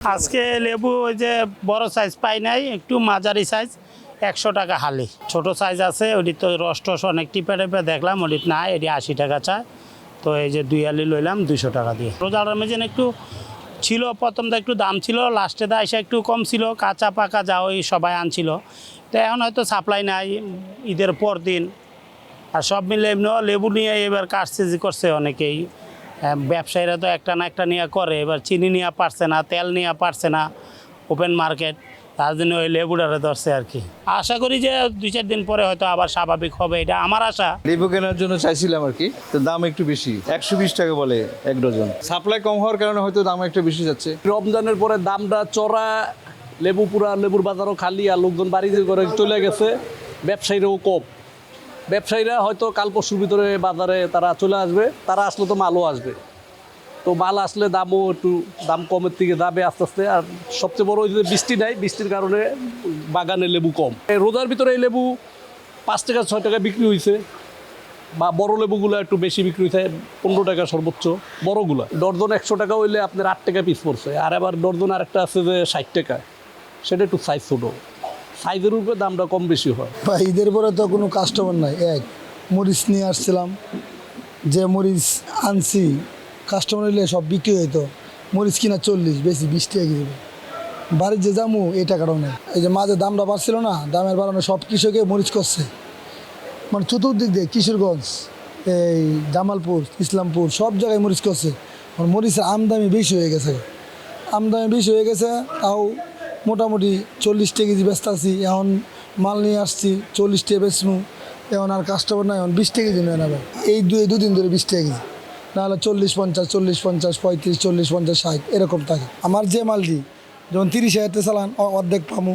আজকে লেবু ওই যে বড় সাইজ পাই নাই, একটু মাঝারি সাইজ 100 টাকা হালি। ছোট সাইজ আছে, ওটি তো রস টস অনেক টিপে টিপে দেখলাম, ওটি নাই, এটি 80 টাকা চায়। তো এই যে 2 হালি লইলাম 200 টাকা দিয়ে। রোজার রমজান একটু ছিল, প্রথমটা একটু দাম ছিল, লাস্টে দা এসে একটু কম ছিল, কাঁচা পাকা যা ওই সবাই আনছিল। তো এখন হয়তো সাপ্লাই নাই, ঈদের পর দিন। আর সব মিলে এমনিও লেবু নিয়ে এবার কারচেজি করছে অনেকেই। ব্যবসায়ীরা তো একটা না একটা নিয়ে করে, এবার চিনি নিয়ে পারছে না, তেল নিয়ে পারছে না, ওপেন মার্কেট, তার জন্য ওই লেবুটারে ধরছে আর কি। আশা করি যে 2-4 দিন পরে হয়তো আবার স্বাভাবিক হবে, এটা আমার আশা। লেবু কেনার জন্য চাইছিলাম আর কি, তো দাম একটু বেশি, 120 টাকা বলে 1 ডজন। সাপ্লাই কম হওয়ার কারণে হয়তো দাম একটু বেশি যাচ্ছে। রমজানের পরে দামটা চড়া, লেবু পুরা, লেবুর বাজারও খালি, আর লোকজন বাড়িতে করে চলে গেছে, ব্যবসায়ীরাও কম। ব্যবসায়ীরা হয়তো কাল পরশুর ভিতরে বাজারে তারা চলে আসবে, তারা আসলে তো মালও আসবে, তো মাল আসলে দামও একটু দাম কমের থেকে যাবে আস্তে আস্তে। আর সবচেয়ে বড় যে বৃষ্টি নাই, বৃষ্টির কারণে বাগানে লেবু কম। এই রোজার ভিতরে এই লেবু 5 টাকা 6 টাকা বিক্রি হয়েছে, বা বড় লেবুগুলো একটু বেশি বিক্রি হয়েছে, 15 টাকা সর্বোচ্চ বড়গুলো। ডর্জন 100 টাকা হইলে আপনার 8 টাকা পিস পড়ছে। আর আবার ডর্জন আরেকটা আছে যে 60 টাকা, সেটা একটু সাইজ ছোটো, সাইজের উপরে দামটা কম বেশি হয়। বা ঈদের পরে তো কোনো কাস্টমার নাই। মরিচ নিয়ে আসছিলাম, যে মরিচ আনছি কাস্টমার এলে সব বিক্রি হইতো। মরিচ কিনা 40, বেশি 20 টাকা কেজি। বাড়ির যে জামু এই টাকাটাও নেই। এই যে মাঝে দামটা বাড়ছিল না, দামের বাড়ানো সব কৃষকে মরিচ করছে, মানে চতুর্দিক দিয়ে কিশোরগঞ্জ, এই জামালপুর, ইসলামপুর সব জায়গায় মরিচ করছে। মরিচের আমদানি বেশি হয়ে গেছে, তাও মোটামুটি 40 টাকা কেজি ব্যস্ত আছি। এখন মাল নিয়ে আসছি 40 টাকা বেচমু, এখন আর কাস্টমার নাই, এখন 20 টাকা কেজি নেয় নেবে। এই দুদিন ধরে 20 টাকা কেজি, নাহলে 40-50, 40-50, 35, 40-50, 60 এরকম থাকে। আমার যে মালটি যেমন 30,000 চালান, অর্ধেক পামু।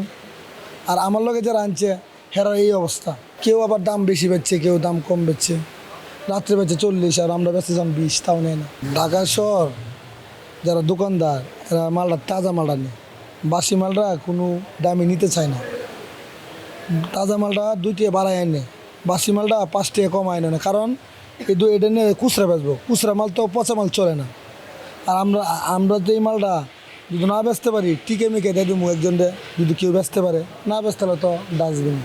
আর আমার লগে যারা আনছে হেরার এই অবস্থা, কেউ আবার দাম বেশি বেচছে, কেউ দাম কম বেচছে। রাত্রে বেচছে 40, আর আমরা বেচতে যান 20, তাও নেয় না। ঢাকা শহর যারা দোকানদার, এরা মালটা তাজা মালটা নেয়, বাসি মালটা কোনো দামে নিতে চায় না। তাজা মালটা 2 টাকা বাড়ায় আনে, বাসি মালটা 5 টাকা কম আনে না, কারণ এটা নিয়ে খুচরা বেচবো, খুচরা মাল তো পচা মাল চলে না। আর আমরা তো এই মালটা যদি না বেচতে পারি, টিকে মিকে দিয়ে দেবো একজনকে, যদি কেউ বেচতে পারে, না বেচতে হলে তো ডাস্টবিন।